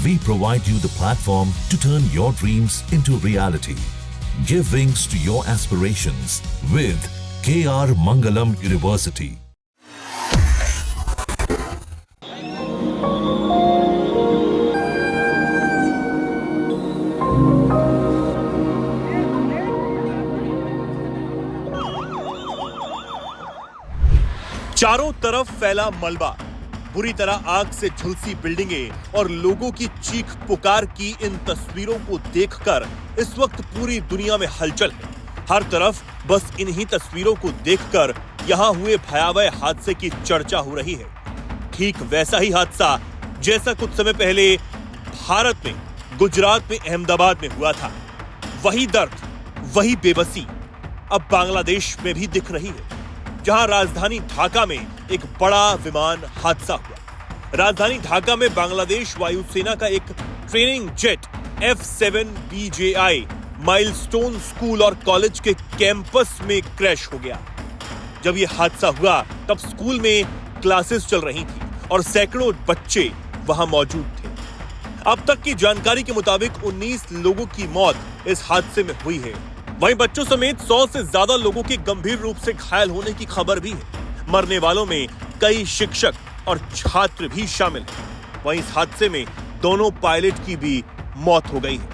We provide you the platform to turn your dreams into reality. Give wings to your aspirations with KR Mangalam University. चारों तरफ फैला मलबा, बुरी तरह आग से झुलसी बिल्डिंगें और लोगों की चीख पुकार की इन तस्वीरों को देखकर इस वक्त पूरी दुनिया में हलचल है। हर तरफ बस इन्हीं तस्वीरों को देखकर यहां हुए भयावह हादसे की चर्चा हो रही है। ठीक वैसा ही हादसा जैसा कुछ समय पहले भारत में, गुजरात में, अहमदाबाद में हुआ था। वही दर्द, वही बेबसी अब बांग्लादेश में भी दिख रही है, जहां राजधानी ढाका में एक बड़ा विमान हादसा हुआ। राजधानी ढाका में बांग्लादेश वायुसेना का एक training jet F-7BJI milestone school और कॉलेज के कैंपस में क्रैश हो गया। जब यह हादसा हुआ तब स्कूल में क्लासेस चल रही थी और सैकड़ों बच्चे वहां मौजूद थे। अब तक की जानकारी के मुताबिक 19 लोगों की मौत इस हादसे में हुई है। वहीं बच्चों समेत 100 से ज्यादा लोगों के गंभीर रूप से घायल होने की खबर भी है। मरने वालों में कई शिक्षक और छात्र भी शामिल हैं। वहीं इस हादसे में दोनों पायलट की भी मौत हो गई है।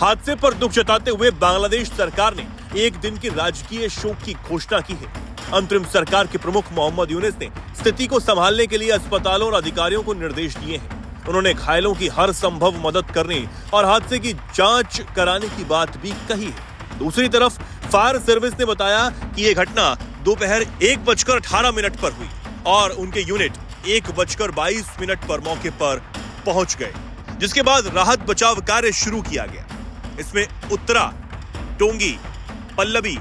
हादसे पर दुख जताते हुए बांग्लादेश सरकार ने एक दिन की राजकीय शोक की घोषणा की है। अंतरिम सरकार के प्रमुख मोहम्मद यूनुस ने स्थिति को संभालने के लिए अस्पतालों और अधिकारियों को निर्देश दिए हैं। उन्होंने घायलों की हर संभव मदद करने और हादसे की जांच कराने की बात भी कही है। दूसरी तरफ फायर सर्विस ने बताया कि यह घटना दोपहर 1:18 पर हुई और उनके यूनिट 1:22 पर मौके पर पहुंच गए, जिसके बाद राहत बचाव कार्य शुरू किया गया। इसमें उत्तरा, टोंगी, पल्लवी,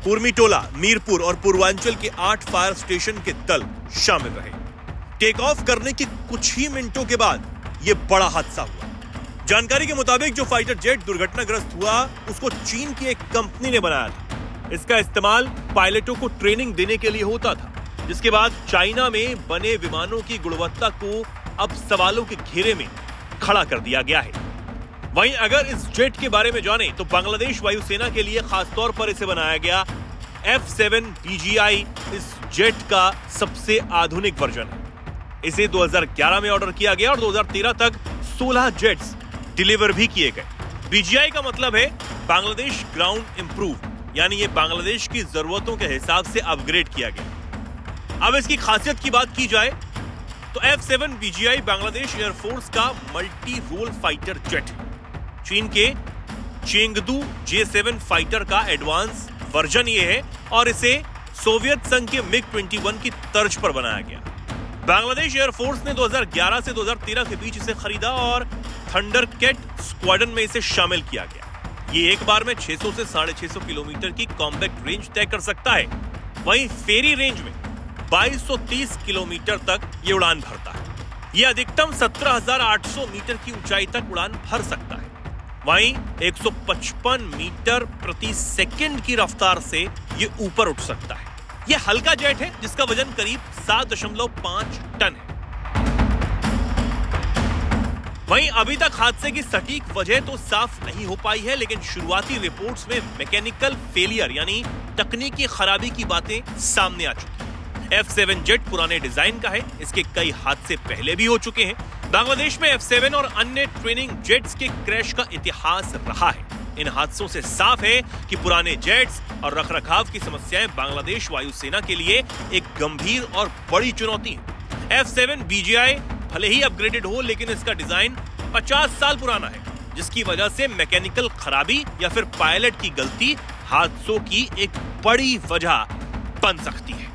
कुर्मीटोला, मीरपुर और पूर्वांचल के 8 फायर स्टेशन के दल शामिल रहे। टेक ऑफ करने के कुछ ही मिनटों के बाद यह बड़ा हादसा हुआ। जानकारी के मुताबिक जो फाइटर जेट दुर्घटनाग्रस्त हुआ उसको चीन की एक कंपनी ने बनाया था। इसका इस्तेमाल पायलटों को ट्रेनिंग देने के लिए होता था, जिसके बाद चाइना में बने विमानों की गुणवत्ता को अब सवालों के घेरे में खड़ा कर दिया गया है। वहीं अगर इस जेट के बारे में जानें तो बांग्लादेश वायुसेना के लिए खास तौर पर इसे बनाया गया F-7BJI इस जेट का सबसे आधुनिक वर्जन है। इसे 2011 में ऑर्डर किया गया और 2013 तक 16 जेट्स डिलीवर भी किए गए। BJI का मतलब है बांग्लादेश ग्राउंड इंप्रूव, यानी ये बांग्लादेश की जरूरतों के हिसाब से अपग्रेड किया गया। अब इसकी खासियत की बात की जाए तो F-7BJI बांग्लादेश एयरफोर्स का मल्टी रोल फाइटर जेट है। चीन के चेंगदू J-7 फाइटर का एडवांस वर्जन ये है और इसे सोवियत संघ के MiG-21 की तर्ज पर बनाया गया। बांग्लादेश एयरफोर्स ने 2011 से 2013 के बीच इसे खरीदा और थंडरकैट स्क्वाड्रन में इसे शामिल किया गया। ये एक बार में 600 से 650 किलोमीटर की कॉम्पैक्ट रेंज तय कर सकता है। वहीं फेरी रेंज में 2230 किलोमीटर तक ये उड़ान भरता है। ये अधिकतम 17,800 मीटर की ऊंचाई तक उड़ान भर सकता है। वहीं 155 मीटर प्रति सेकंड की रफ्तार से ये ऊपर उठ सकता है। ये हल्का जेट है जिसका वजन करीब 7.5 टन है। वहीं अभी तक हादसे की सटीक वजह तो साफ नहीं हो पाई है, लेकिन शुरुआती रिपोर्ट्स में मैकेनिकल फेलियर यानी तकनीकी खराबी की बातें सामने आ चुकी हैं। F-7 जेट पुराने डिजाइन का है, इसके कई हादसे पहले भी हो चुके हैं। बांग्लादेश में F-7 और अन्य ट्रेनिंग जेट्स के क्रैश का इतिहास रहा है। इन हादसों से साफ है कि पुराने जेट्स और रखरखाव की समस्याएं बांग्लादेश वायुसेना के लिए एक गंभीर और बड़ी चुनौती है। F-7BJI भले ही अपग्रेडेड हो, लेकिन इसका डिजाइन 50 साल पुराना है, जिसकी वजह से मैकेनिकल खराबी या फिर पायलट की गलती हादसों की एक बड़ी वजह बन सकती है।